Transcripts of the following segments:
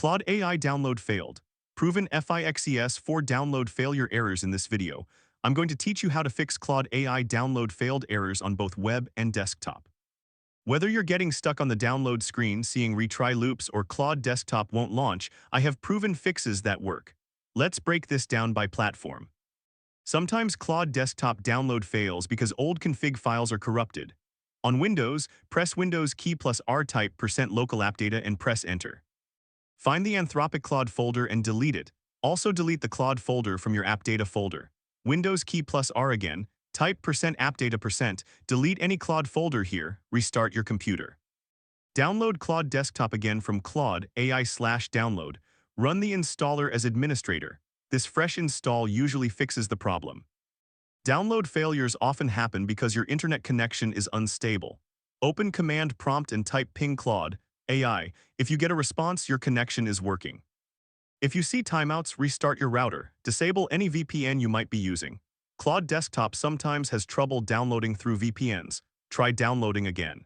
Claude AI download failed. Proven FIXES 4 download failure errors in this video. I'm going to teach you how to fix Claude AI download failed errors on both web and desktop. Whether you're getting stuck on the download screen seeing retry loops or Claude desktop won't launch, I have proven fixes that work. Let's break this down by platform. Sometimes Claude desktop download fails because old config files are corrupted. On Windows, press Windows key plus R, type %local app data and press enter. Find the Anthropic Claude folder and delete it. Also delete the Claude folder from your app data folder. Windows key plus R again, type %app data%, delete any Claude folder here, restart your computer. Download Claude desktop again from Claude AI/download. Run the installer as administrator. This fresh install usually fixes the problem. Download failures often happen because your internet connection is unstable. Open command prompt and type ping Claude AI. If you get a response, your connection is working. If you see timeouts, restart your router. Disable any VPN you might be using. Claude desktop sometimes has trouble downloading through VPNs. Try downloading again.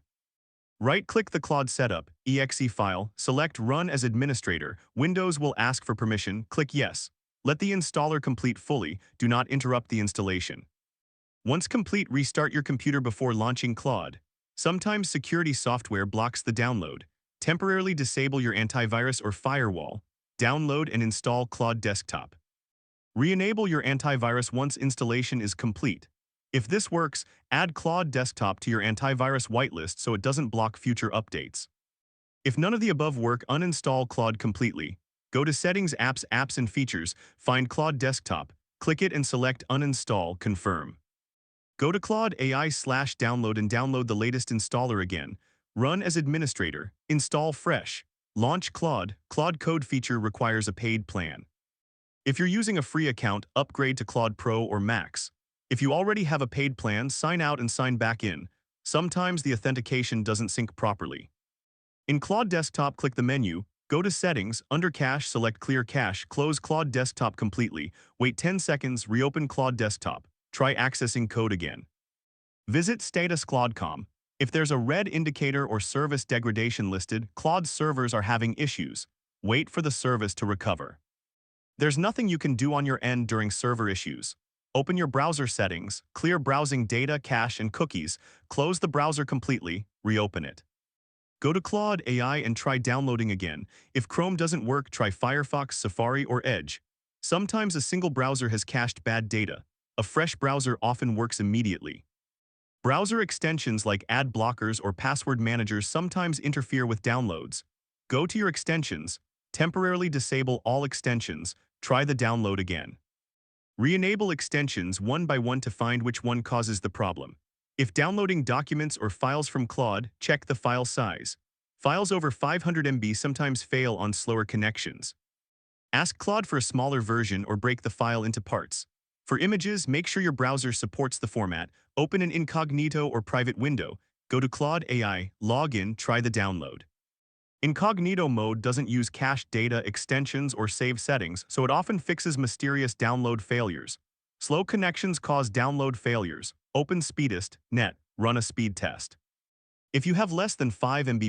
Right-click the Claude setup, exe file, select Run as administrator. Windows will ask for permission, click Yes. Let the installer complete fully, do not interrupt the installation. Once complete, restart your computer before launching Claude. Sometimes security software blocks the download. Temporarily disable your antivirus or firewall. Download and install Claude desktop. Re-enable your antivirus once installation is complete. If this works, add Claude desktop to your antivirus whitelist so it doesn't block future updates. If none of the above work, uninstall Claude completely. Go to Settings, Apps and Features, find Claude desktop, click it and select Uninstall, confirm. Go to Claude AI/download and download the latest installer again. Run as administrator, install fresh. Launch Claude. Claude Code feature requires a paid plan. If you're using a free account, upgrade to Claude Pro or Max. If you already have a paid plan, sign out and sign back in. Sometimes the authentication doesn't sync properly. In Claude desktop, click the menu, go to Settings, under Cache, select Clear Cache, close Claude desktop completely, wait 10 seconds, reopen Claude desktop, try accessing code again. Visit status Claude.com. If there's a red indicator or service degradation listed, Claude's servers are having issues. Wait for the service to recover. There's nothing you can do on your end during server issues. Open your browser settings, clear browsing data, cache, and cookies, close the browser completely, reopen it. Go to Claude AI and try downloading again. If Chrome doesn't work, try Firefox, Safari, or Edge. Sometimes a single browser has cached bad data. A fresh browser often works immediately. Browser extensions like ad blockers or password managers sometimes interfere with downloads. Go to your extensions, temporarily disable all extensions, try the download again. Re-enable extensions one by one to find which one causes the problem. If downloading documents or files from Claude, check the file size. Files over 500 MB sometimes fail on slower connections. Ask Claude for a smaller version or break the file into parts. For images, make sure your browser supports the format. Open an incognito or private window. Go to Claude AI, log in, try the download. Incognito mode doesn't use cached data, extensions, or save settings, so it often fixes mysterious download failures. Slow connections cause download failures. Open speedest, net, run a speed test. If you have less than 5 MB